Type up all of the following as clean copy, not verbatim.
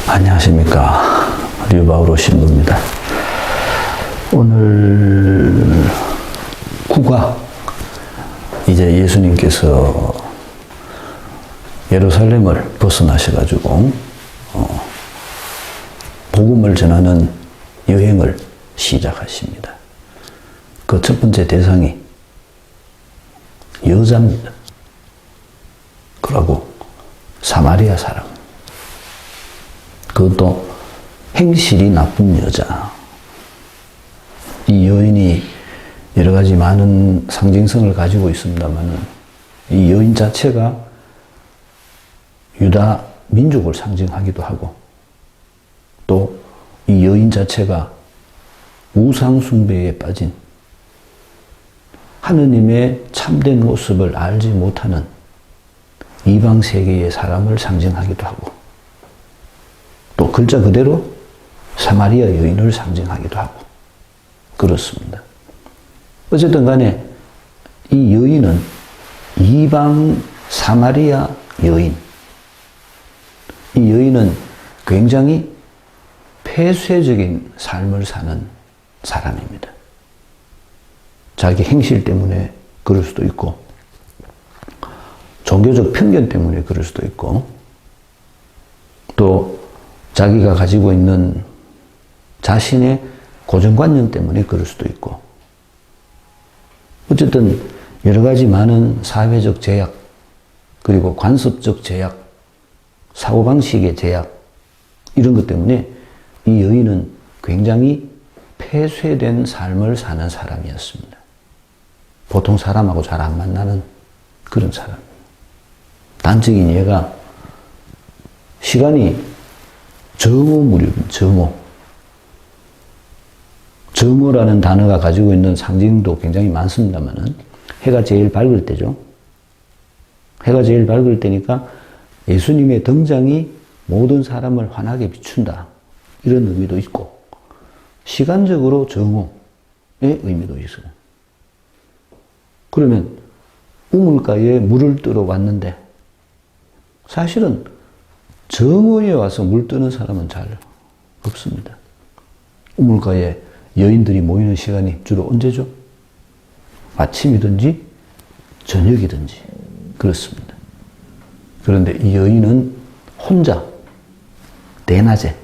안녕하십니까. 류바오로 신부입니다. 오늘 국화, 이제 예수님께서 예루살렘을 벗어나셔가지고 복음을 전하는 여행을 시작하십니다. 그 첫 번째 대상이 여자입니다. 그러고 사마리아 사람. 그것도 행실이 나쁜 여자. 이 여인이 여러 가지 많은 상징성을 가지고 있습니다만 이 여인 자체가 유다 민족을 상징하기도 하고 또 이 여인 자체가 우상 숭배에 빠진 하느님의 참된 모습을 알지 못하는 이방 세계의 사람을 상징하기도 하고 또 글자 그대로 사마리아 여인을 상징하기도 하고 그렇습니다. 어쨌든 간에 이 여인은 이방 사마리아 여인, 이 여인은 굉장히 폐쇄적인 삶을 사는 사람입니다. 자기 행실 때문에 그럴 수도 있고 종교적 편견 때문에 그럴 수도 있고 또 자기가 가지고 있는 자신의 고정관념 때문에 그럴 수도 있고 어쨌든 여러 가지 많은 사회적 제약 그리고 관습적 제약 사고방식의 제약 이런 것 때문에 이 여인은 굉장히 폐쇄된 삶을 사는 사람이었습니다. 보통 사람하고 잘 안 만나는 그런 사람. 단적인 예가 시간이 정오 무렵입니다. 정오. 정오라는 단어가 가지고 있는 상징도 굉장히 많습니다만은 해가 제일 밝을 때죠. 해가 제일 밝을 때니까 예수님의 등장이 모든 사람을 환하게 비춘다. 이런 의미도 있고 시간적으로 정오의 의미도 있어요. 그러면 우물가에 물을 뜨러 왔는데 사실은 정오에 와서 물 뜨는 사람은 잘 없습니다. 우물가에 여인들이 모이는 시간이 주로 언제죠? 아침이든지 저녁이든지 그렇습니다. 그런데 이 여인은 혼자 대낮에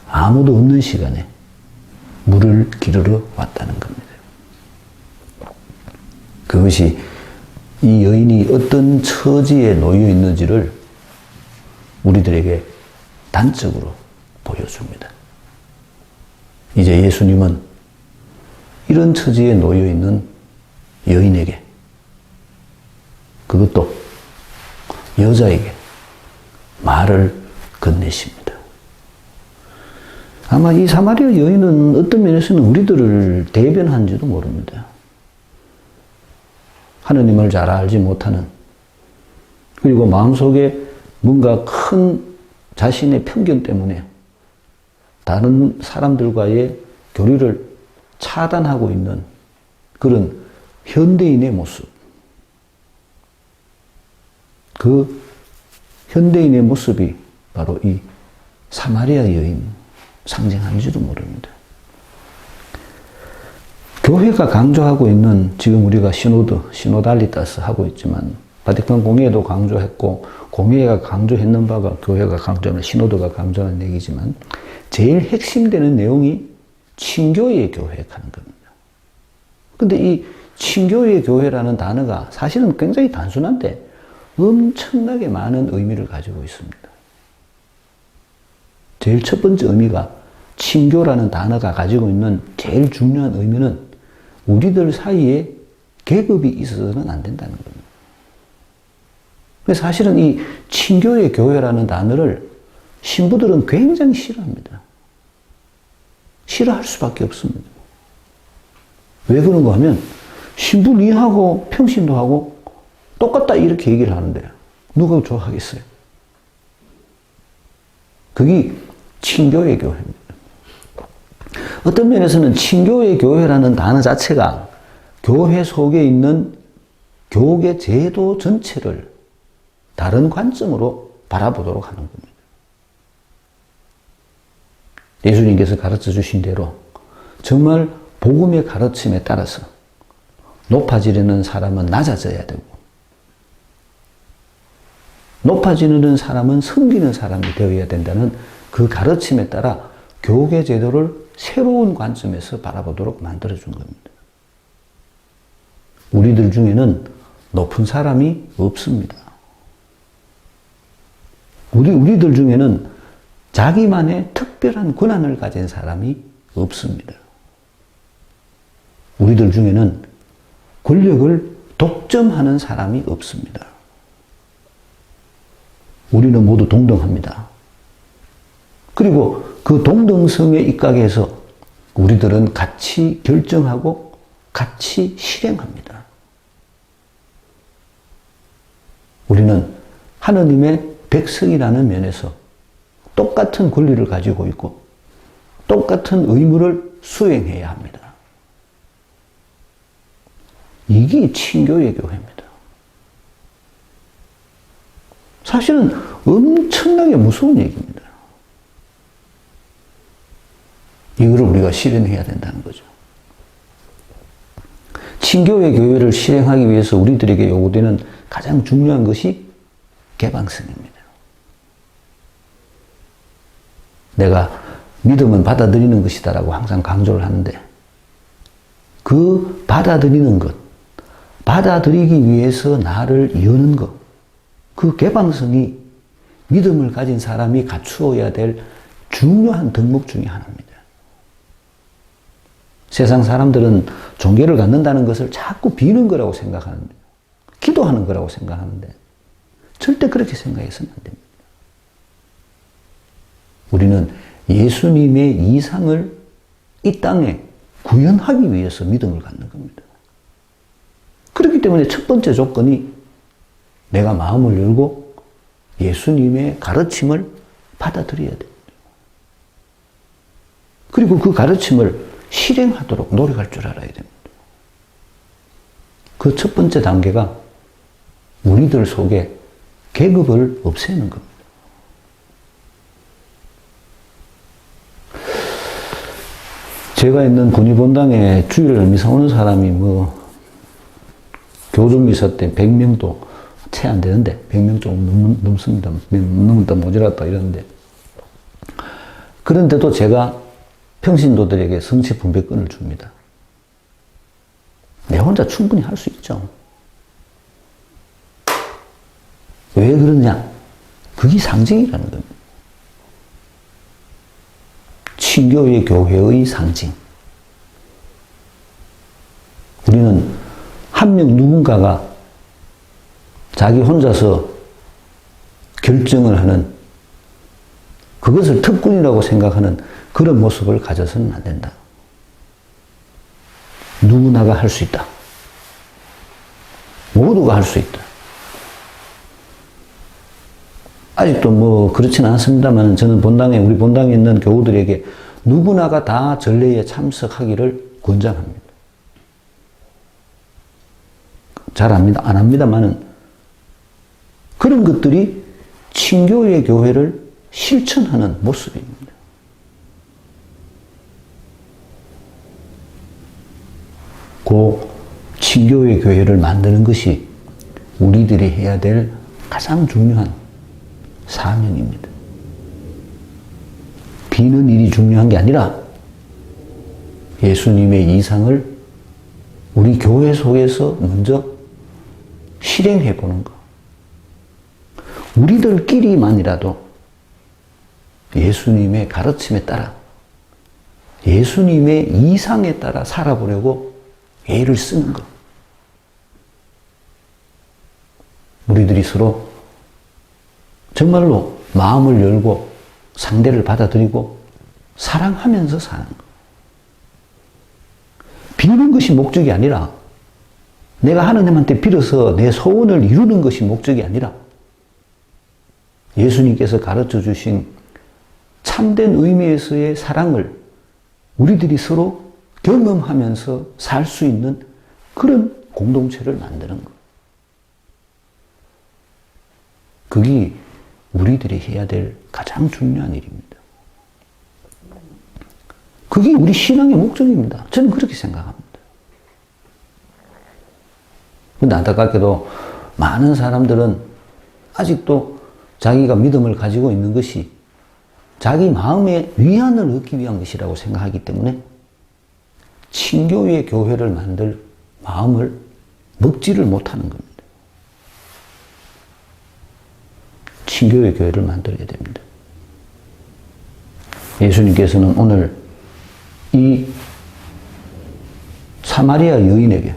아무도 없는 시간에 물을 기르러 왔다는 겁니다. 그것이 이 여인이 어떤 처지에 놓여 있는지를 우리들에게 단적으로 보여줍니다. 이제 예수님은 이런 처지에 놓여 있는 여인에게 그것도 여자에게 말을 건네십니다. 아마 이 사마리아 여인은 어떤 면에서는 우리들을 대변한지도 모릅니다. 하느님을 잘 알지 못하는 그리고 마음속에 뭔가 큰 자신의 편견 때문에 다른 사람들과의 교류를 차단하고 있는 그런 현대인의 모습. 그 현대인의 모습이 바로 이 사마리아 여인 상징하는지도 모릅니다. 교회가 강조하고 있는 지금 우리가 시노달리타스 하고 있지만 바티칸 공회도 강조했고 공회가 강조했는 바가 교회가 강조하는 시노드가 강조하는 얘기지만 제일 핵심되는 내용이 친교의 교회라는 겁니다. 근데 이 친교의 교회라는 단어가 사실은 굉장히 단순한데 엄청나게 많은 의미를 가지고 있습니다. 제일 첫 번째 의미가 친교라는 단어가 가지고 있는 제일 중요한 의미는 우리들 사이에 계급이 있어서는 안 된다는 겁니다. 사실은 이 친교의 교회라는 단어를 신부들은 굉장히 싫어합니다. 싫어할 수밖에 없습니다. 왜 그런가 하면 신부 니하고 평신도 하고 똑같다 이렇게 얘기를 하는데 누가 좋아하겠어요? 그게 친교의 교회입니다. 어떤 면에서는 친교의 교회라는 단어 자체가 교회 속에 있는 교계 제도 전체를 다른 관점으로 바라보도록 하는 겁니다. 예수님께서 가르쳐 주신 대로 정말 복음의 가르침에 따라서 높아지려는 사람은 낮아져야 되고, 높아지는 사람은 섬기는 사람이 되어야 된다는 그 가르침에 따라 교계 제도를 새로운 관점에서 바라보도록 만들어준 겁니다. 우리들 중에는 높은 사람이 없습니다. 우리들 중에는 자기만의 특별한 권한을 가진 사람이 없습니다. 우리들 중에는 권력을 독점하는 사람이 없습니다. 우리는 모두 동등합니다. 그리고 그 동등성의 입각에서 우리들은 같이 결정하고 같이 실행합니다. 우리는 하느님의 백성이라는 면에서 똑같은 권리를 가지고 있고 똑같은 의무를 수행해야 합니다. 이게 친교의 교회입니다. 사실은 엄청나게 무서운 얘기입니다. 이거를 우리가 실현해야 된다는 거죠. 친교의 교회를 실행하기 위해서 우리들에게 요구되는 가장 중요한 것이 개방성입니다. 내가 믿음은 받아들이는 것이다라고 항상 강조를 하는데, 그 받아들이는 것, 받아들이기 위해서 나를 여는 것, 그 개방성이 믿음을 가진 사람이 갖추어야 될 중요한 덕목 중에 하나입니다. 세상 사람들은 종교를 갖는다는 것을 자꾸 비는 거라고 생각하는데, 기도하는 거라고 생각하는데, 절대 그렇게 생각해서는 안 됩니다. 우리는 예수님의 이상을 이 땅에 구현하기 위해서 믿음을 갖는 겁니다. 그렇기 때문에 첫 번째 조건이 내가 마음을 열고 예수님의 가르침을 받아들여야 됩니다. 그리고 그 가르침을 실행하도록 노력할 줄 알아야 됩니다. 그 첫 번째 단계가 우리들 속에 계급을 없애는 겁니다. 제가 있는 군의본당에 주일을 미사 오는 사람이 교종 미사 때 100명도 채 안 되는데, 100명 조금 넘습니다. 넘었다 모자랐다 이러는데, 그런데도 제가 평신도들에게 성취 분배권을 줍니다. 내 혼자 충분히 할 수 있죠. 왜 그러냐? 그게 상징이라는 겁니다. 친교의 교회의 상징. 우리는 한 명 누군가가 자기 혼자서 결정을 하는, 그것을 특권이라고 생각하는 그런 모습을 가져서는 안 된다. 누구나가 할 수 있다. 모두가 할 수 있다. 아직도 그렇지는 않습니다만, 저는 우리 본당에 있는 교우들에게 누구나가 다 전례에 참석하기를 권장합니다. 잘 안 합니다만은, 그런 것들이 친교의 교회를 실천하는 모습입니다. 그 친교의 교회를 만드는 것이 우리들이 해야 될 가장 중요한 사명입니다. 비는 일이 중요한 게 아니라 예수님의 이상을 우리 교회 속에서 먼저 실행해 보는 것. 우리들끼리만이라도 예수님의 가르침에 따라, 예수님의 이상에 따라 살아보려고 애를 쓰는 것. 우리들이 서로 정말로 마음을 열고 상대를 받아들이고 사랑하면서 사는 것. 비는 것이 목적이 아니라, 내가 하나님한테 빌어서 내 소원을 이루는 것이 목적이 아니라, 예수님께서 가르쳐 주신 참된 의미에서의 사랑을 우리들이 서로 경험하면서 살 수 있는 그런 공동체를 만드는 것. 그게 우리들이 해야 될 가장 중요한 일입니다. 그게 우리 신앙의 목적입니다. 저는 그렇게 생각합니다. 근데 안타깝게도 많은 사람들은 아직도 자기가 믿음을 가지고 있는 것이 자기 마음의 위안을 얻기 위한 것이라고 생각하기 때문에 친교의 교회를 만들 마음을 먹지를 못하는 겁니다. 친교의 교회를 만들어야 됩니다. 예수님께서는 오늘 이 사마리아 여인에게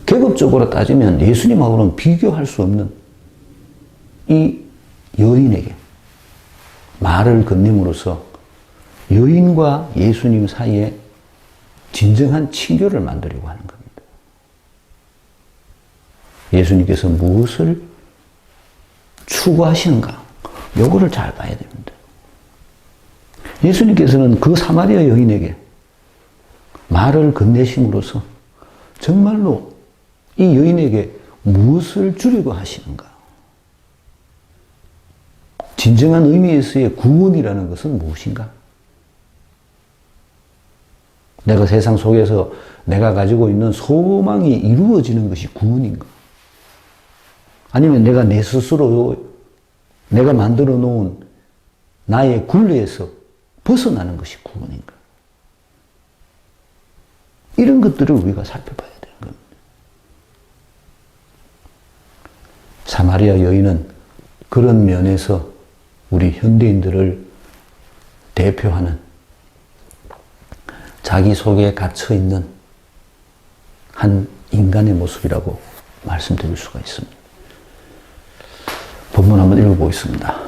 계급적으로 따지면 예수님하고는 비교할 수 없는 이 여인에게 말을 건넴으로써 여인과 예수님 사이에 진정한 친교를 만들려고 하는 겁니다. 예수님께서 무엇을 추구하시는가? 요거를 잘 봐야 됩니다. 예수님께서는 그 사마리아 여인에게 말을 건네심으로써 정말로 이 여인에게 무엇을 주려고 하시는가? 진정한 의미에서의 구원이라는 것은 무엇인가? 내가 세상 속에서 내가 가지고 있는 소망이 이루어지는 것이 구원인가? 아니면 내가 내 스스로 내가 만들어 놓은 나의 굴레에서 벗어나는 것이 구원인가? 이런 것들을 우리가 살펴봐야 되는 겁니다. 사마리아 여인은 그런 면에서 우리 현대인들을 대표하는 자기 속에 갇혀있는 한 인간의 모습이라고 말씀드릴 수가 있습니다. 본문 한번 읽어보겠습니다.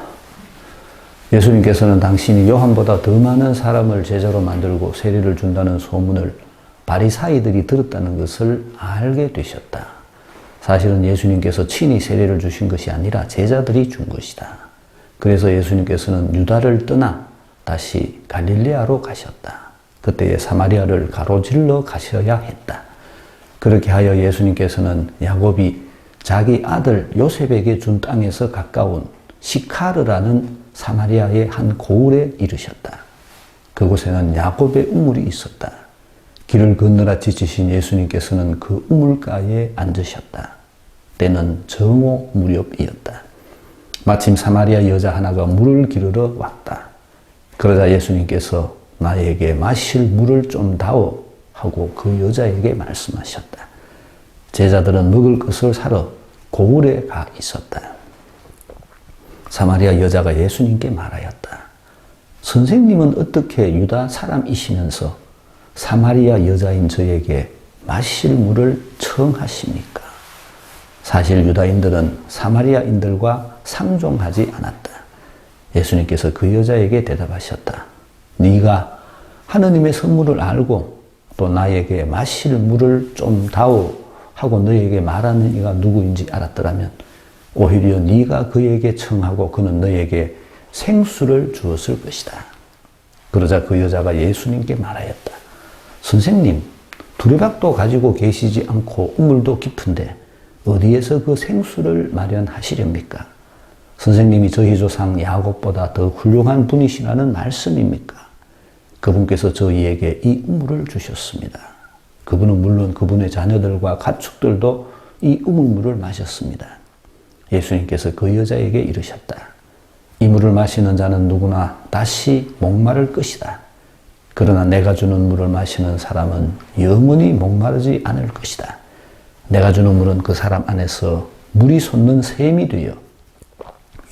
예수님께서는 당신이 요한보다 더 많은 사람을 제자로 만들고 세례를 준다는 소문을 바리사이들이 들었다는 것을 알게 되셨다. 사실은 예수님께서 친히 세례를 주신 것이 아니라 제자들이 준 것이다. 그래서 예수님께서는 유다를 떠나 다시 갈릴레아로 가셨다. 그때에 사마리아를 가로질러 가셔야 했다. 그렇게 하여 예수님께서는 야곱이 자기 아들 요셉에게 준 땅에서 가까운 시카르라는 사마리아의 한 고을에 이르셨다. 그곳에는 야곱의 우물이 있었다. 길을 건너라 지치신 예수님께서는 그 우물가에 앉으셨다. 때는 정오 무렵이었다. 마침 사마리아 여자 하나가 물을 기르러 왔다. 그러자 예수님께서 나에게 마실 물을 좀 다오 하고 그 여자에게 말씀하셨다. 제자들은 먹을 것을 사러 고을에 가 있었다. 사마리아 여자가 예수님께 말하였다. 선생님은 어떻게 유다 사람이시면서 사마리아 여자인 저에게 마실 물을 청하십니까? 사실 유다인들은 사마리아인들과 상종하지 않았다. 예수님께서 그 여자에게 대답하셨다. 네가 하느님의 선물을 알고 또 나에게 마실 물을 좀 다오 하고 너에게 말하는 이가 누구인지 알았더라면 오히려 네가 그에게 청하고 그는 너에게 생수를 주었을 것이다. 그러자 그 여자가 예수님께 말하였다. 선생님, 두레박도 가지고 계시지 않고 우물도 깊은데 어디에서 그 생수를 마련하시렵니까? 선생님이 저희 조상 야곱보다 더 훌륭한 분이시라는 말씀입니까? 그분께서 저희에게 이 우물을 주셨습니다. 그분은 물론 그분의 자녀들과 가축들도 이 우물물을 마셨습니다. 예수님께서 그 여자에게 이르셨다. 이 물을 마시는 자는 누구나 다시 목마를 것이다. 그러나 내가 주는 물을 마시는 사람은 영원히 목마르지 않을 것이다. 내가 주는 물은 그 사람 안에서 물이 솟는 샘이 되어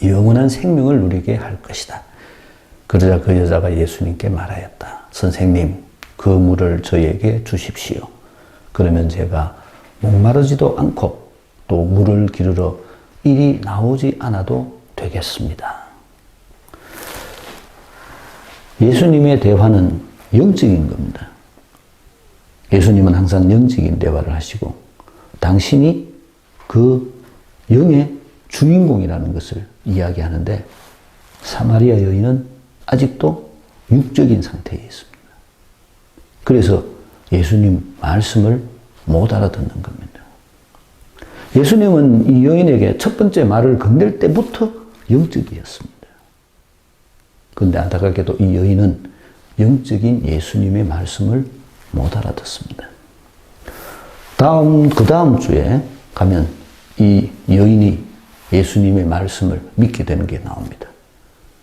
영원한 생명을 누리게 할 것이다. 그러자 그 여자가 예수님께 말하였다. 선생님, 그 물을 저에게 주십시오. 그러면 제가 목마르지도 않고 또 물을 기르러 이리 나오지 않아도 되겠습니다. 예수님의 대화는 영적인 겁니다. 예수님은 항상 영적인 대화를 하시고 당신이 그 영의 주인공이라는 것을 이야기하는데 사마리아 여인은 아직도 육적인 상태에 있습니다. 그래서 예수님 말씀을 못 알아듣는 겁니다. 예수님은 이 여인에게 첫 번째 말을 건넬 때부터 영적이었습니다. 그런데 안타깝게도 이 여인은 영적인 예수님의 말씀을 못 알아듣습니다. 그 다음 주에 가면 이 여인이 예수님의 말씀을 믿게 되는 게 나옵니다.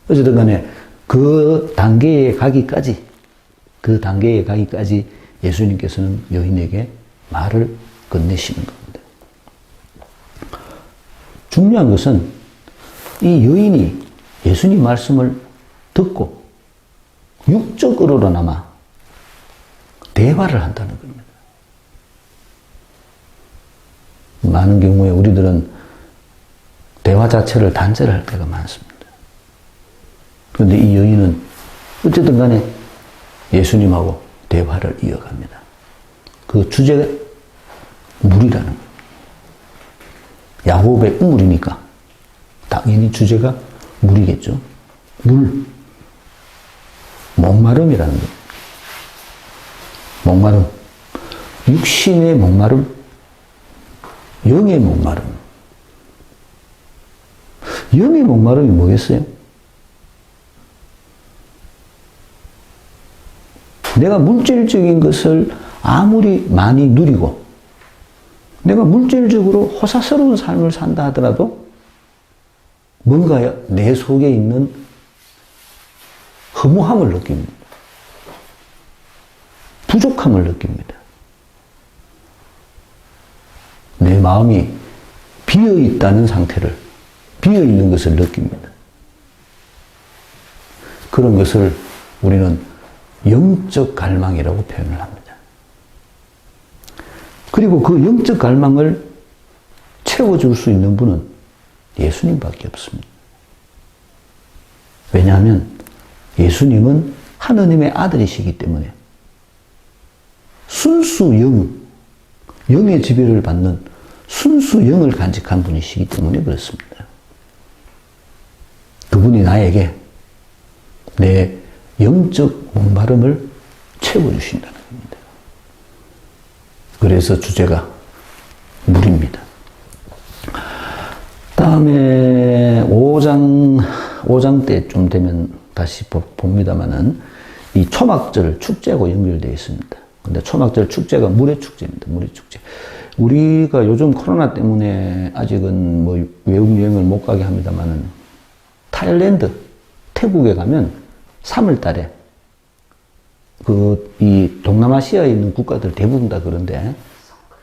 어쨌든 간에 그 단계에 가기까지 예수님께서는 여인에게 말을 건네시는 겁니다. 중요한 것은 이 여인이 예수님 말씀을 듣고 육적으로나마 대화를 한다는 겁니다. 많은 경우에 우리들은 대화 자체를 단절할 때가 많습니다. 그런데 이 여인은 어쨌든 간에 예수님하고 대화를 이어갑니다. 그 주제가 물이라는 겁니다. 야곱의 우물이니까 당연히 주제가 물이겠죠. 물. 목마름이라는 겁니다. 목마름. 육신의 목마름, 영의 목마름. 영의 목마름이 뭐겠어요? 내가 물질적인 것을 아무리 많이 누리고 내가 물질적으로 호사스러운 삶을 산다 하더라도 뭔가 내 속에 있는 허무함을 느낍니다. 부족함을 느낍니다. 내 마음이 비어있다는 상태를, 비어있는 것을 느낍니다. 그런 것을 우리는 영적 갈망이라고 표현을 합니다. 그리고 그 영적 갈망을 채워줄 수 있는 분은 예수님밖에 없습니다. 왜냐하면 예수님은 하느님의 아들이시기 때문에 순수 영의 지배를 받는 순수 영을 간직한 분이시기 때문에 그렇습니다. 그분이 나에게 내 영적 목마름을 채워주신다는 겁니다. 그래서 주제가 물입니다. 다음에 5장 때쯤 되면 다시 봅니다만은 이 초막절 축제하고 연결되어 있습니다. 근데 초막절 축제가 물의 축제입니다. 물의 축제. 우리가 요즘 코로나 때문에 아직은 뭐 외국 여행을 못 가게 합니다만은 타일랜드, 태국에 가면 3월 달에 이 동남아시아에 있는 국가들 대부분 다 그런데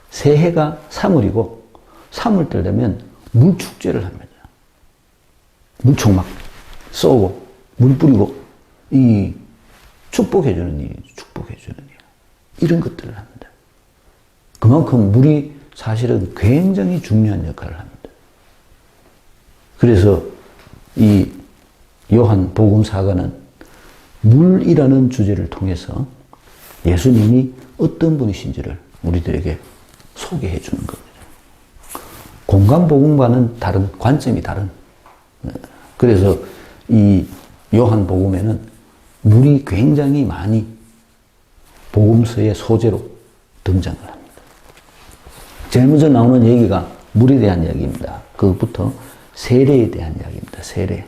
새해가 3월이고 3월 때 되면 물 축제를 합니다. 물총 막 쏘고 물 뿌리고 이 축복해주는 일이죠. 축복해주는 일. 이런 것들을 합니다. 그만큼 물이 사실은 굉장히 중요한 역할을 합니다. 그래서 이 요한 복음사가는 물이라는 주제를 통해서 예수님이 어떤 분이신지를 우리들에게 소개해 주는 겁니다. 공간 복음과는 다른, 관점이 다른. 그래서 이 요한 복음에는 물이 굉장히 많이 복음서의 소재로 등장을 합니다. 제일 먼저 나오는 얘기가 물에 대한 이야기입니다. 그것부터 세례에 대한 이야기입니다. 세례.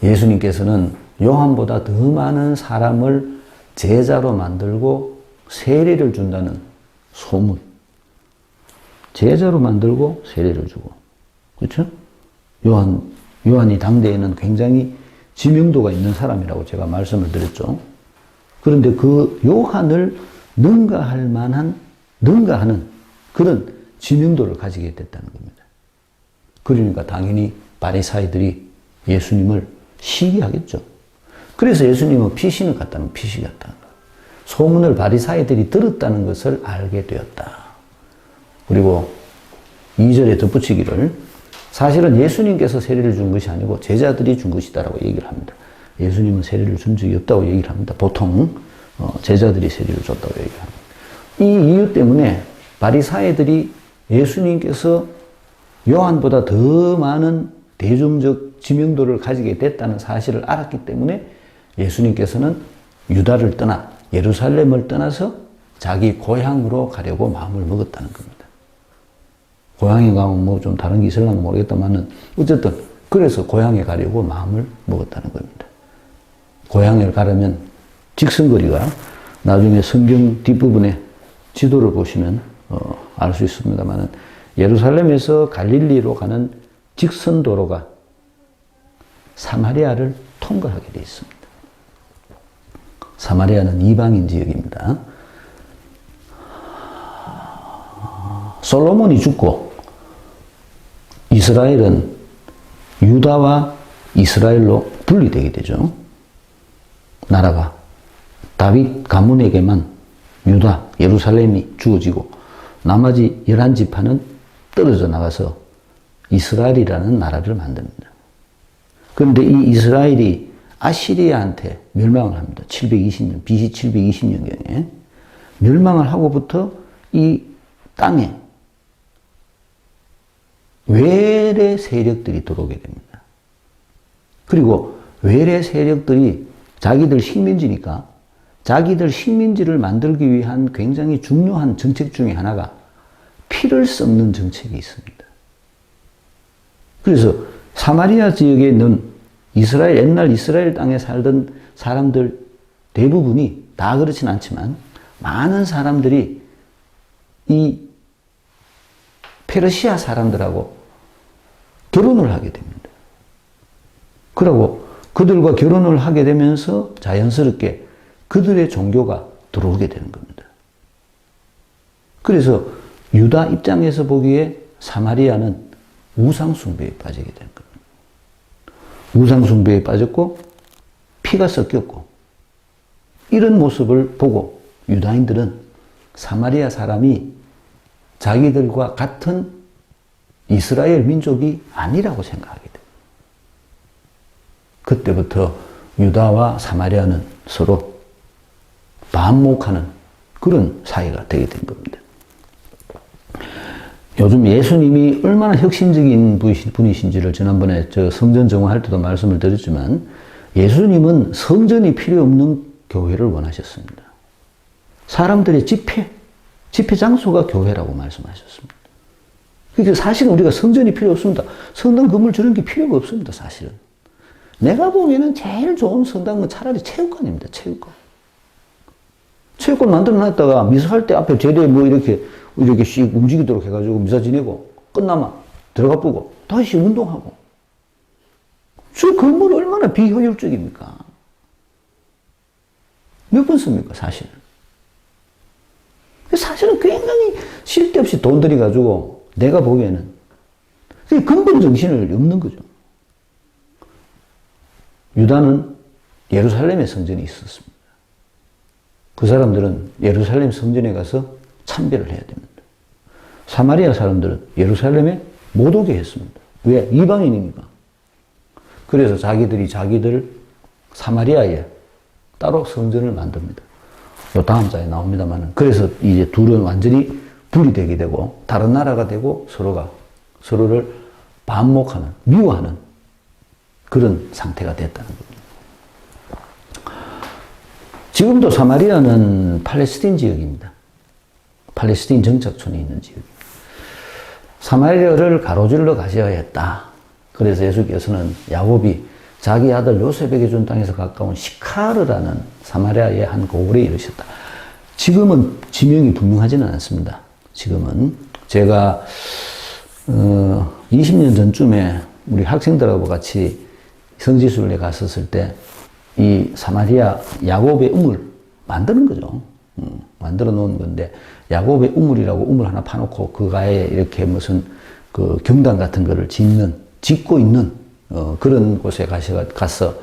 예수님께서는 요한보다 더 많은 사람을 제자로 만들고 세례를 준다는 소문. 제자로 만들고 세례를 주고. 그렇죠? 요한이 당대에는 굉장히 지명도가 있는 사람이라고 제가 말씀을 드렸죠. 그런데 그 요한을 능가하는 그런 지명도를 가지게 됐다는 겁니다. 그러니까 당연히 바리사이들이 예수님을 시기하겠죠. 그래서 예수님은 피신을 갔다는 피시 갔다는 거예요. 소문을 바리사이들이 들었다는 것을 알게 되었다. 그리고 2절에 덧붙이기를 사실은 예수님께서 세례를 준 것이 아니고 제자들이 준 것이다라고 얘기를 합니다. 예수님은 세례를 준 적이 없다고 얘기를 합니다. 보통 제자들이 세례를 줬다고 얘기를 합니다. 이 이유 때문에 바리사이들이 예수님께서 요한보다 더 많은 대중적 지명도를 가지게 됐다는 사실을 알았기 때문에 예수님께서는 유다를 떠나 예루살렘을 떠나서 자기 고향으로 가려고 마음을 먹었다는 겁니다. 고향에 가면 뭐 좀 다른 게 있을려나 모르겠다만은 어쨌든 그래서 고향에 가려고 마음을 먹었다는 겁니다. 고향에 가려면 직선거리가 나중에 성경 뒷부분에 지도를 보시면 알 수 있습니다만 예루살렘에서 갈릴리로 가는 직선 도로가 사마리아를 통과하게 되어 있습니다. 사마리아는 이방인 지역입니다. 솔로몬이 죽고 이스라엘은 유다와 이스라엘로 분리되게 되죠. 나라가 다윗 가문에게만 유다, 예루살렘이 주어지고 나머지 11지파는 떨어져 나가서 이스라엘이라는 나라를 만듭니다. 그런데 이 이스라엘이 아시리아한테 멸망을 합니다. 720년, BC 720년경에 멸망을 하고부터 이 땅에 외래 세력들이 들어오게 됩니다. 그리고 외래 세력들이 자기들 식민지니까 자기들 식민지를 만들기 위한 굉장히 중요한 정책 중에 하나가 피를 섞는 정책이 있습니다. 그래서 사마리아 지역에 있는 이스라엘, 옛날 이스라엘 땅에 살던 사람들 대부분이 다 그렇진 않지만 많은 사람들이 이 페르시아 사람들하고 결혼을 하게 됩니다. 그리고 그들과 결혼을 하게 되면서 자연스럽게 그들의 종교가 들어오게 되는 겁니다. 그래서 유다 입장에서 보기에 사마리아는 우상숭배에 빠지게 되는 겁니다. 우상숭배에 빠졌고 피가 섞였고 이런 모습을 보고 유다인들은 사마리아 사람이 자기들과 같은 이스라엘 민족이 아니라고 생각하게 됩니다. 그때부터 유다와 사마리아는 서로 반목하는 그런 사이가 되게 된 겁니다. 요즘 예수님이 얼마나 혁신적인 분이신지를 지난번에 저 성전 정화할 때도 말씀을 드렸지만 예수님은 성전이 필요 없는 교회를 원하셨습니다. 사람들의 집회 장소가 교회라고 말씀하셨습니다. 그러니까 사실은 우리가 성전이 필요 없습니다. 성당 건물 저런 게 필요가 없습니다. 사실은. 내가 보기에는 제일 좋은 성당은 차라리 체육관입니다. 체육관. 체육관 만들어 놨다가 미사할 때 앞에 제대 뭐 이렇게 씩 움직이도록 해가지고 미사 지내고 끝나면 들어가 보고 다시 운동하고. 저 건물 얼마나 비효율적입니까? 몇 번 씁니까, 사실? 사실은 굉장히 쓸데없이 돈 들여가지고 내가 보기에는 근본 정신을 없는 거죠. 유다는 예루살렘에 성전이 있었습니다. 그 사람들은 예루살렘 성전에 가서 참배를 해야 됩니다. 사마리아 사람들은 예루살렘에 못 오게 했습니다. 왜? 이방인이니까. 그래서 자기들 사마리아에 따로 성전을 만듭니다. 요 다음 장에 나옵니다만 그래서 이제 둘은 완전히 분리되게 되고 다른 나라가 되고 서로를 반목하는 미워하는 그런 상태가 됐다는 겁니다. 지금도 사마리아는 팔레스틴 지역입니다. 팔레스틴 정착촌이 있는 지역입니다. 사마리아를 가로질러 가셔야 했다. 그래서 예수께서는 야곱이 자기 아들 요셉에게 준 땅에서 가까운 시카르라는 사마리아의 한 고을에 이르셨다. 지금은 지명이 분명하지는 않습니다. 지금은 제가 20년 전쯤에 우리 학생들하고 같이 성지순례 갔었을 때 이 사마리아 야곱의 우물 만드는 거죠. 만들어 놓은 건데 야곱의 우물이라고 우물 하나 파놓고 그 가에 이렇게 무슨 그 경당 같은 거를 짓고 있는 그런 곳에 가서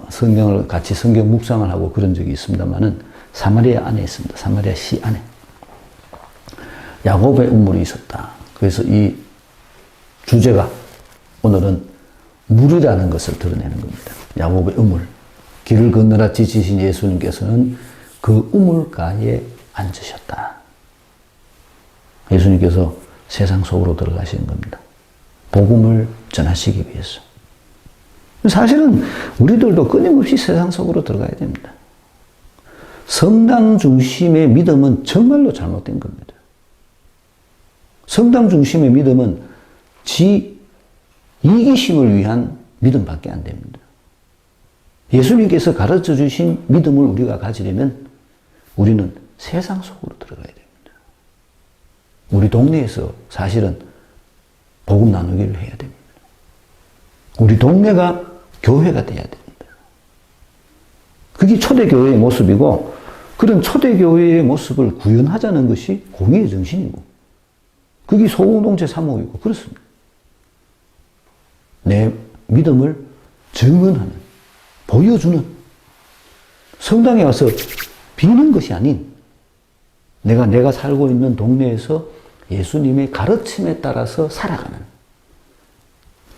성경을 같이 성경 묵상을 하고 그런 적이 있습니다만은 사마리아 안에 있습니다. 사마리아 시 안에 야곱의 우물이 있었다. 그래서 이 주제가 오늘은 물이라는 것을 드러내는 겁니다. 야곱의 우물. 길을 건너라 지치신 예수님께서는 그 우물가에 앉으셨다. 예수님께서 세상 속으로 들어가시는 겁니다. 복음을 전하시기 위해서. 사실은 우리들도 끊임없이 세상 속으로 들어가야 됩니다. 성당 중심의 믿음은 정말로 잘못된 겁니다. 성당 중심의 믿음은 지 이기심을 위한 믿음밖에 안 됩니다. 예수님께서 가르쳐 주신 믿음을 우리가 가지려면 우리는 세상 속으로 들어가야 됩니다. 우리 동네에서 사실은 복음 나누기를 해야 됩니다. 우리 동네가 교회가 돼야 됩니다. 그게 초대교회의 모습이고, 그런 초대교회의 모습을 구현하자는 것이 공의의 정신이고, 그게 소공동체 사목이고, 그렇습니다. 내 믿음을 증언하는, 보여주는, 성당에 와서 비는 것이 아닌, 내가 살고 있는 동네에서 예수님의 가르침에 따라서 살아가는,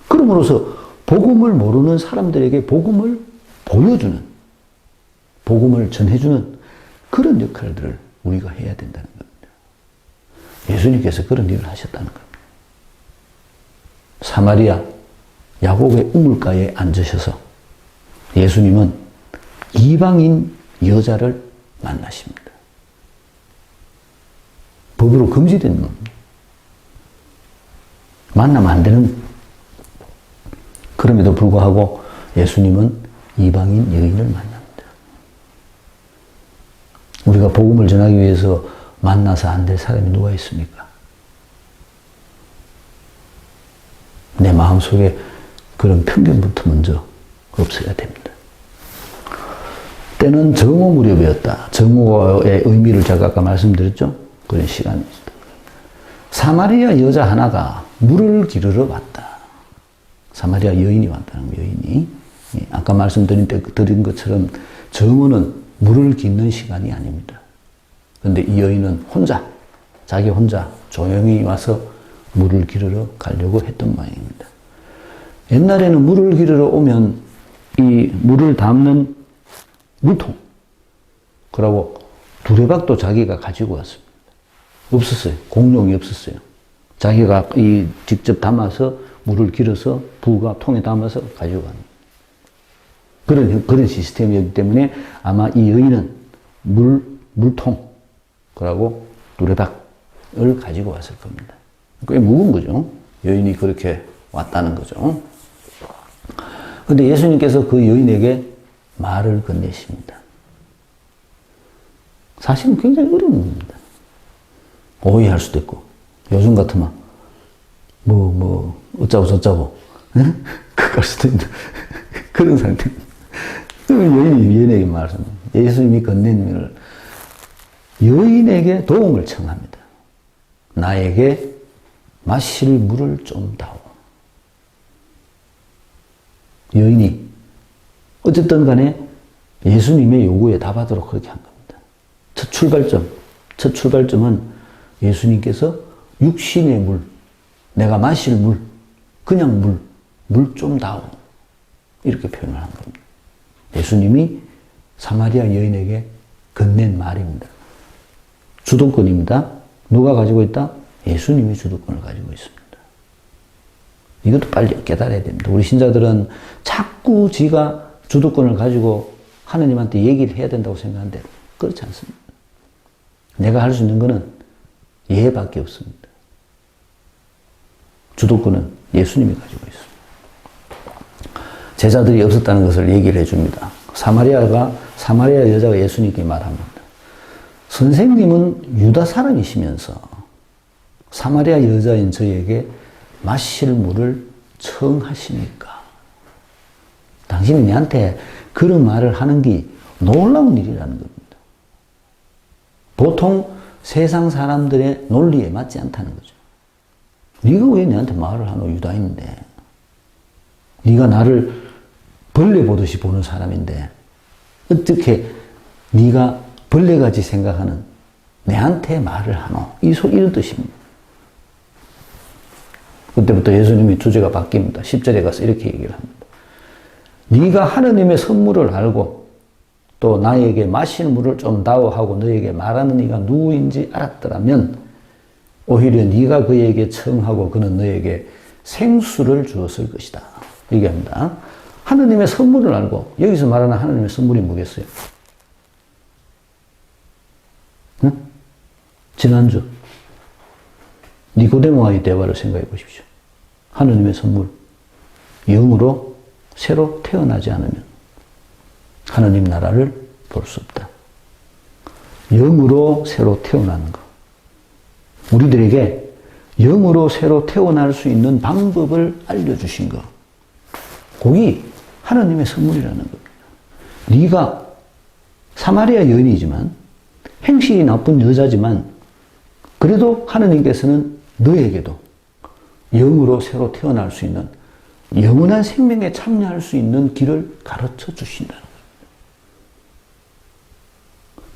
그러므로서 복음을 모르는 사람들에게 복음을 보여주는, 복음을 전해주는 그런 역할들을 우리가 해야 된다는 겁니다. 예수님께서 그런 일을 하셨다는 겁니다. 사마리아 야곡의 우물가에 앉으셔서 예수님은 이방인 여자를 만나십니다. 법으로 금지된 겁니다. 만나면 안 되는, 그럼에도 불구하고 예수님은 이방인 여인을 만납니다. 우리가 복음을 전하기 위해서 만나서 안 될 사람이 누가 있습니까? 내 마음속에 그런 편견부터 먼저 없어야 됩니다. 때는 정오 무렵이었다. 정오의 의미를 제가 아까 말씀드렸죠? 그런 시간이었다. 사마리아 여자 하나가 물을 기르러 왔다. 사마리아 여인이 왔다는 거예요, 여인이. 아까 말씀드린 것처럼 정오는 물을 깃는 시간이 아닙니다. 그런데 이 여인은 자기 혼자 조용히 와서 물을 기르러 가려고 했던 모양입니다. 옛날에는 물을 기르러 오면 이 물을 담는 물통, 그러고 두레박도 자기가 가지고 왔습니다. 없었어요. 공용이 없었어요. 자기가 직접 담아서 물을 길어서 부가 통에 담아서 가지고 갑니다. 그런 시스템이었기 때문에 아마 이 여인은 물통, 그러고 두레박을 가지고 왔을 겁니다. 꽤 무거운 거죠. 여인이 그렇게 왔다는 거죠. 그런데 예수님께서 그 여인에게 말을 건네십니다. 사실은 굉장히 어려운 겁니다. 오해할 수도 있고, 요즘 같으면, 어쩌고 저쩌고, 그럴 수도 있는, 그런 상태. 여인에게 말합니다. 예수님이 건넨 일을 여인에게 도움을 청합니다. 나에게 마실 물을 좀 다오. 여인이 어쨌든 간에 예수님의 요구에 답하도록 그렇게 한 겁니다. 첫 출발점은 예수님께서 육신의 물, 내가 마실 물, 그냥 물 좀 다오. 이렇게 표현을 한 겁니다. 예수님이 사마리아 여인에게 건넨 말입니다. 주도권입니다. 누가 가지고 있다? 예수님이 주도권을 가지고 있습니다. 이것도 빨리 깨달아야 됩니다. 우리 신자들은 자꾸 지가 주도권을 가지고 하느님한테 얘기를 해야 된다고 생각하는데 그렇지 않습니다. 내가 할 수 있는 것은 예밖에 없습니다. 주도권은 예수님이 가지고 있습니다. 제자들이 없었다는 것을 얘기를 해줍니다. 사마리아 여자가 예수님께 말합니다. 선생님은 유다 사람이시면서 사마리아 여자인 저에게 마실 물을 청하십니까? 당신이 내한테 그런 말을 하는 게 놀라운 일이라는 겁니다. 보통 세상 사람들의 논리에 맞지 않다는 거죠. 네가 왜 내한테 말을 하노? 유다인인데. 네가 나를 벌레 보듯이 보는 사람인데 어떻게 네가 벌레같이 생각하는 내한테 말을 하노? 이런 뜻입니다. 그때부터 예수님의 주제가 바뀝니다. 10절에 가서 이렇게 얘기를 합니다. 네가 하느님의 선물을 알고 또 나에게 마실 물을 좀 다오 하고 너에게 말하는 이가 누구인지 알았더라면 오히려 네가 그에게 청하고 그는 너에게 생수를 주었을 것이다. 얘기합니다. 하느님의 선물을 알고, 여기서 말하는 하느님의 선물이 뭐겠어요? 응? 지난주 니고데모와의 대화를 생각해 보십시오. 하느님의 선물, 영으로 새로 태어나지 않으면 하느님 나라를 볼 수 없다. 영으로 새로 태어나는 것. 우리들에게 영으로 새로 태어날 수 있는 방법을 알려주신 것. 그게 하나님의 선물이라는 겁니다. 네가 사마리아 여인이지만 행실이 나쁜 여자지만 그래도 하나님께서는 너에게도 영으로 새로 태어날 수 있는 영원한 생명에 참여할 수 있는 길을 가르쳐 주신다는 겁니다.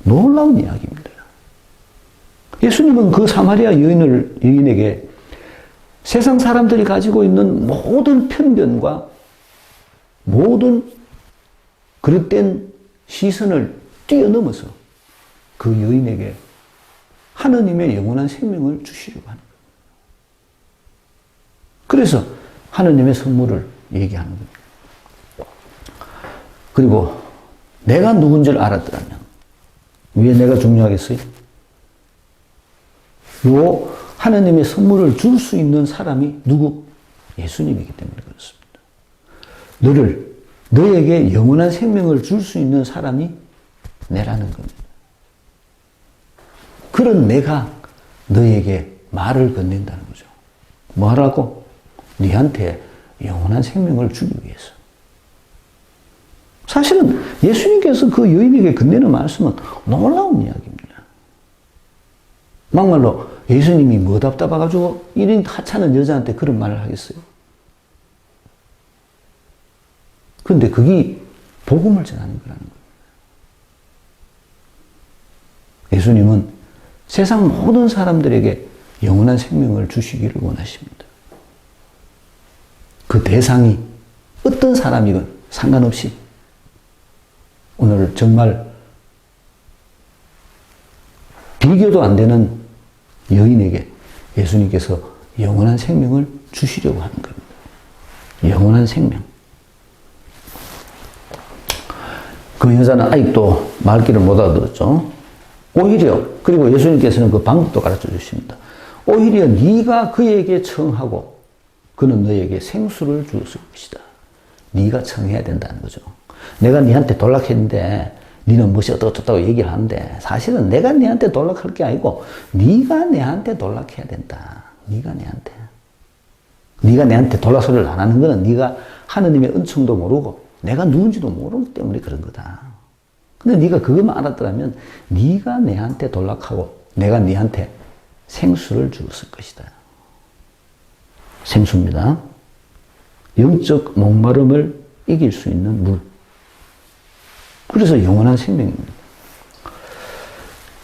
놀라운 이야기입니다. 예수님은 그 사마리아 여인에게 세상 사람들이 가지고 있는 모든 편견과 모든 그릇된 시선을 뛰어넘어서 그 여인에게 하느님의 영원한 생명을 주시려고 하는 겁니다. 그래서 하느님의 선물을 얘기하는 겁니다. 그리고 내가 누군지를 알았더라면 왜 내가 중요하겠어요? 요 하느님의 선물을 줄 수 있는 사람이 누구? 예수님이기 때문에 그렇습니다. 너에게 영원한 생명을 줄 수 있는 사람이 내라는 겁니다. 그런 내가 너에게 말을 건넨다는 거죠. 뭐 하라고? 네한테 영원한 생명을 주기 위해서. 사실은 예수님께서 그 여인에게 건네는 말씀은 놀라운 이야기입니다. 막말로 예수님이 뭐 답답해가지고 이런 하찮은 여자한테 그런 말을 하겠어요? 그런데 그게 복음을 전하는 거라는 거예요. 예수님은 세상 모든 사람들에게 영원한 생명을 주시기를 원하십니다. 그 대상이 어떤 사람이건 상관없이 오늘 정말 비교도 안 되는 여인에게 예수님께서 영원한 생명을 주시려고 하는 겁니다. 영원한 생명. 그 여자는 아직도 말귀를 못 알아들었죠. 오히려 그리고 예수님께서는 그 방법도 가르쳐 주십니다. 오히려 네가 그에게 청하고 그는 너에게 생수를 주었을 것이다. 네가 청해야 된다는 거죠. 내가 네한테 돌락했는데 네는 무엇이 어떻다고 얘기를 하는데 사실은 내가 네한테 돌락할 게 아니고 네가 내한테 돌락해야 된다. 네가 내한테 돌락 소리를 안 하는 거는 네가 하느님의 은총도 모르고 내가 누군지도 모르기 때문에 그런 거다. 근데 네가 그것만 알았더라면 네가 내한테 돌락하고 내가 네한테 생수를 주었을 것이다. 생수입니다. 영적 목마름을 이길 수 있는 물. 그래서 영원한 생명입니다.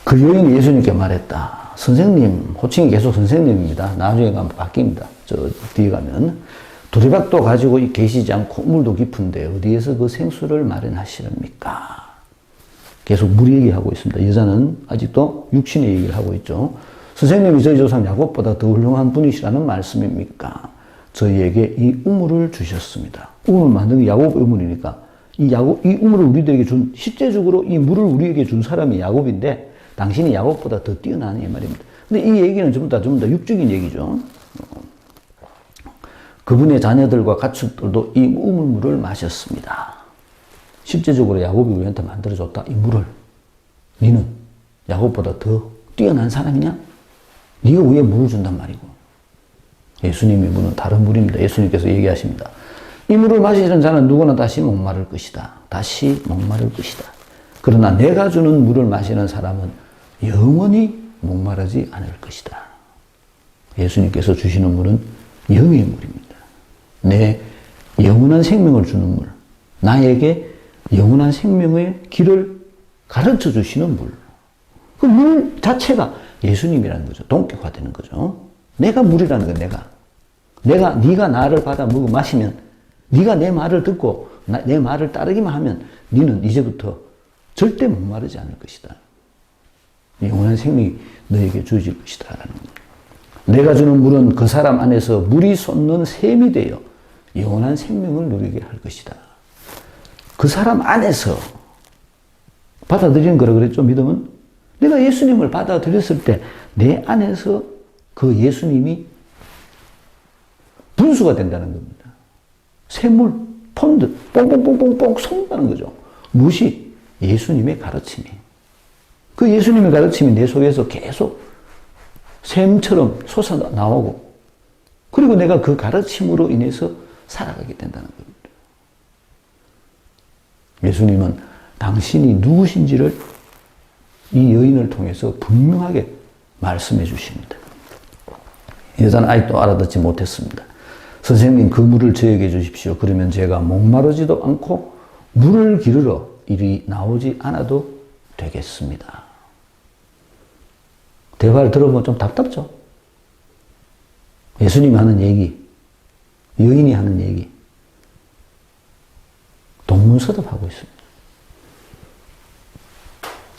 그 여인이 예수님께 말했다. 선생님, 호칭이 계속 선생님입니다. 나중에 가면 바뀝니다. 저 뒤에 가면. 두리박도 가지고 계시지 않고 물도 깊은데 어디에서 그 생수를 마련하시렵니까? 계속 물 얘기하고 있습니다. 여자는 아직도 육신의 얘기를 하고 있죠. 선생님이 저희 조상 야곱보다 더 훌륭한 분이시라는 말씀입니까? 저희에게 이 우물을 주셨습니다. 우물 만든 게 야곱 우물이니까 이 우물을 우리들에게 준, 실제적으로 이 물을 우리에게 준 사람이 야곱인데 당신이 야곱보다 더 뛰어나는 이 말입니다. 근데 이 얘기는 전부 다 육적인 얘기죠. 그분의 자녀들과 가축들도 이 우물물을 마셨습니다. 실제적으로 야곱이 우리한테 만들어줬다. 이 물을. 너는 야곱보다 더 뛰어난 사람이냐? 네가 왜 물을 준단 말이고. 예수님의 물은 다른 물입니다. 예수님께서 얘기하십니다. 이 물을 마시는 자는 누구나 다시 목마를 것이다. 다시 목마를 것이다. 그러나 내가 주는 물을 마시는 사람은 영원히 목마르지 않을 것이다. 예수님께서 주시는 물은 영의 물입니다. 내 영원한 생명을 주는 물. 나에게 영원한 생명의 길을 가르쳐 주시는 물. 그 물 자체가 예수님이라는 거죠. 동격화되는 거죠. 내가 물이라는 거예요. 네가 나를 받아 먹어 마시면 네가 내 말을 듣고 내 말을 따르기만 하면 너는 이제부터 절대 목마르지 않을 것이다. 영원한 생명이 너에게 주어질 것이다. 라는 겁니다. 내가 주는 물은 그 사람 안에서 물이 솟는 샘이 되어 영원한 생명을 누리게 할 것이다. 그 사람 안에서 받아들이는 거라 그랬죠. 믿음은 내가 예수님을 받아들였을 때 내 안에서 그 예수님이 분수가 된다는 겁니다. 샘물, 펀드, 뽕뽕뽕뽕뽕 솟는다는 거죠. 무엇이? 예수님의 가르침이. 그 예수님의 가르침이 내 속에서 계속 샘처럼 솟아나오고, 그리고 내가 그 가르침으로 인해서 살아가게 된다는 겁니다. 예수님은 당신이 누구신지를 이 여인을 통해서 분명하게 말씀해 주십니다. 여자는 아직도 알아듣지 못했습니다. 선생님, 그 물을 저에게 주십시오. 그러면 제가 목마르지도 않고 물을 기르러 이리 나오지 않아도 되겠습니다. 대화를 들어보면 좀 답답죠? 예수님이 하는 얘기, 여인이 하는 얘기, 동문서답하고 있습니다.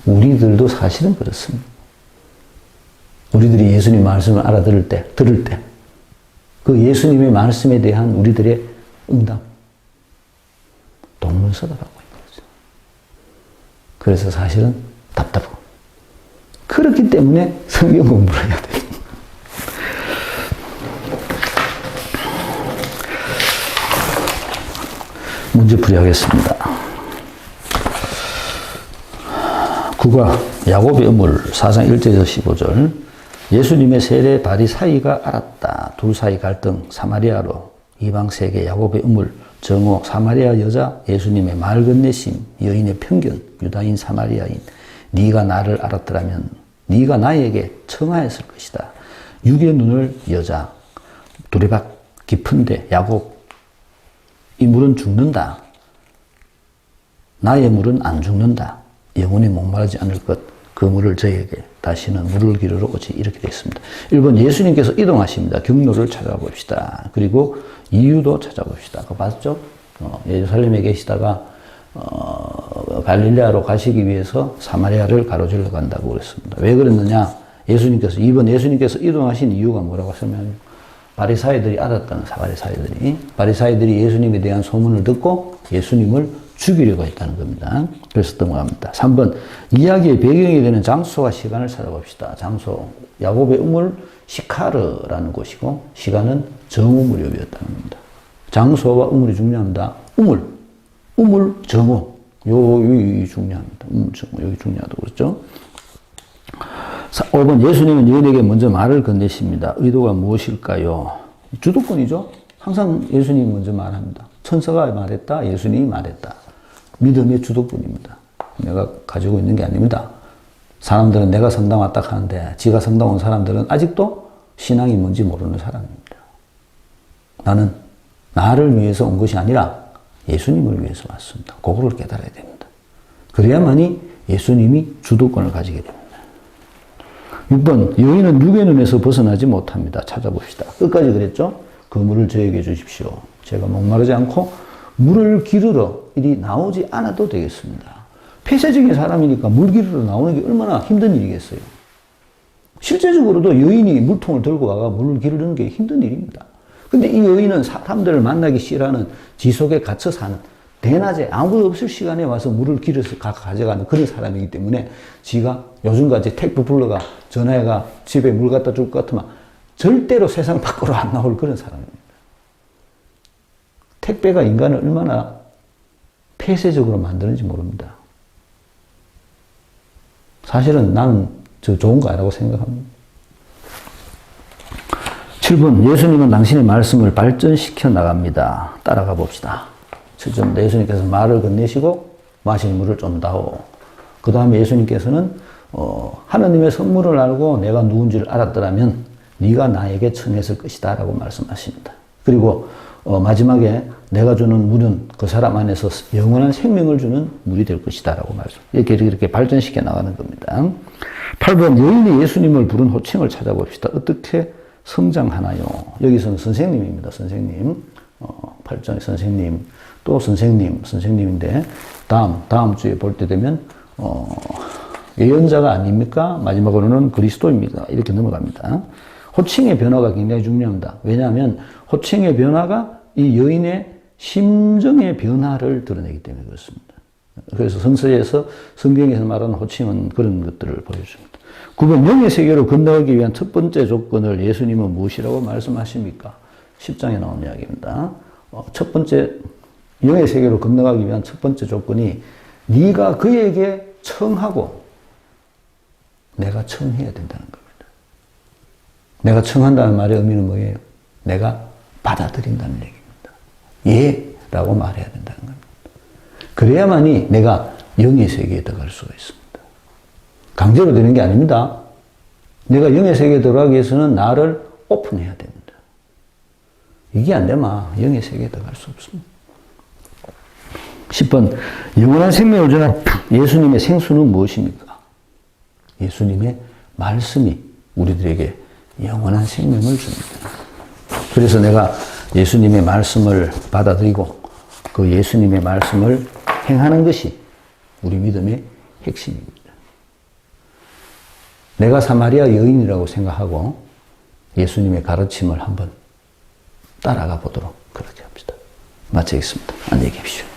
우리들도 사실은 그렇습니다. 우리들이 예수님 말씀을 알아들을 때, 들을 때, 그 예수님의 말씀에 대한 우리들의 응답, 동문서답하고 있는 거죠. 그래서 사실은 답답하고. 그렇기 때문에 성경 공부를 해야 돼요. 문제풀이 하겠습니다. 9가 야곱의 우물 4장 1절에서 15절. 예수님의 세례 바리사이가 알았다. 둘 사이 갈등 사마리아로 이방 세계 야곱의 우물 정오 사마리아 여자 예수님의 말 건네심 여인의 편견 유다인 사마리아인 네가 나를 알았더라면 네가 나에게 청하였을 것이다. 육의 눈을 여자 두레박 깊은데 야곱 이 물은 죽는다. 나의 물은 안 죽는다. 영원히 목마르지 않을 것. 그 물을 저에게 다시는 물을 기르러 오지. 이렇게 되어 있습니다. 1번 예수님께서 이동하십니다. 경로를 찾아봅시다. 그리고 이유도 찾아봅시다. 그거 봤죠? 예루살렘에 계시다가 갈릴레아로 가시기 위해서 사마리아를 가로질러 간다고 그랬습니다. 왜 그랬느냐? 이번 예수님께서 이동하신 이유가 뭐라고 설명해요? 바리사이들이 알았다는 바리사이들이 예수님에 대한 소문을 듣고 예수님을 죽이려고 했다는 겁니다. 그래서 넘어갑니다. 3번 이야기의 배경이 되는 장소와 시간을 찾아봅시다. 장소 야곱의 우물 시카르라는 곳이고 시간은 정오무렵이었다는 겁니다. 장소와 우물이 중요합니다. 우물 정오 여기 중요합니다. 우물 정오 여기 중요하다고 그랬죠. 5번 예수님은 여인에게 먼저 말을 건네십니다. 의도가 무엇일까요? 주도권이죠. 항상 예수님이 먼저 말합니다. 천사가 말했다. 예수님이 말했다. 믿음의 주도권입니다. 내가 가지고 있는 게 아닙니다. 사람들은 내가 성당 왔다 하는데 지가 성당 온 사람들은 아직도 신앙이 뭔지 모르는 사람입니다. 나는 나를 위해서 온 것이 아니라 예수님을 위해서 왔습니다. 그거를 깨달아야 됩니다. 그래야만이 예수님이 주도권을 가지게 됩니다. 6번 여인은 육의 눈에서 벗어나지 못합니다. 찾아봅시다. 끝까지 그랬죠? 그 물을 저에게 주십시오. 제가 목마르지 않고 물을 기르러 이리 나오지 않아도 되겠습니다. 폐쇄적인 사람이니까 물 기르러 나오는 게 얼마나 힘든 일이겠어요. 실제적으로도 여인이 물통을 들고 와가 물을 기르는 게 힘든 일입니다. 근데 이 여인은 사람들을 만나기 싫어하는 지속에 갇혀 사는 대낮에 아무도 없을 시간에 와서 물을 기르서 가져가는 그런 사람이기 때문에 지가 요즘같이 택배 불러가 전화해가 집에 물 갖다 줄 것 같으면 절대로 세상 밖으로 안 나올 그런 사람입니다. 택배가 인간을 얼마나 폐쇄적으로 만드는지 모릅니다. 사실은 나는 저 좋은 거 아니라고 생각합니다. 7번 예수님은 당신의 말씀을 발전시켜 나갑니다. 따라가 봅시다. 7점 예수님께서 말을 건네시고 마실 물을 좀 다오. 그 다음에 예수님께서는 하나님의 선물을 알고 내가 누군지를 알았더라면 네가 나에게 청했을 것이다 라고 말씀하십니다. 그리고 마지막에 내가 주는 물은 그 사람 안에서 영원한 생명을 주는 물이 될 것이다 라고 말씀. 이렇게 발전시켜 나가는 겁니다. 8번 여인이 예수님을 부른 호칭을 찾아봅시다. 어떻게 성장하나요? 여기서는 선생님입니다. 선생님. 8장 선생님. 또 선생님인데 다음 주에 볼 때 되면 예언자가 아닙니까? 마지막으로는 그리스도입니다. 이렇게 넘어갑니다. 호칭의 변화가 굉장히 중요합니다. 왜냐하면 호칭의 변화가 이 여인의 심정의 변화를 드러내기 때문에 그렇습니다. 그래서 성경에서 말하는 호칭은 그런 것들을 보여줍니다. 9번 영의 세계로 건너가기 위한 첫 번째 조건을 예수님은 무엇이라고 말씀하십니까? 10장에 나온 이야기입니다. 첫 번째 영의 세계로 건너가기 위한 첫 번째 조건이 네가 그에게 청하고 내가 청해야 된다는 겁니다. 내가 청한다는 말의 의미는 뭐예요? 내가 받아들인다는 얘기입니다. 예 라고 말해야 된다는 겁니다. 그래야만이 내가 영의 세계에 들어갈 수가 있습니다. 강제로 되는 게 아닙니다. 내가 영의 세계에 들어가기 위해서는 나를 오픈해야 됩니다. 이게 안 되면 영의 세계에 들어갈 수 없습니다. 10번, 영원한 생명을 주는 예수님의 생수는 무엇입니까? 예수님의 말씀이 우리들에게 영원한 생명을 줍니다. 그래서 내가 예수님의 말씀을 받아들이고 그 예수님의 말씀을 행하는 것이 우리 믿음의 핵심입니다. 내가 사마리아 여인이라고 생각하고 예수님의 가르침을 한번 따라가 보도록 그렇게 합시다. 마치겠습니다. 안녕히 계십시오.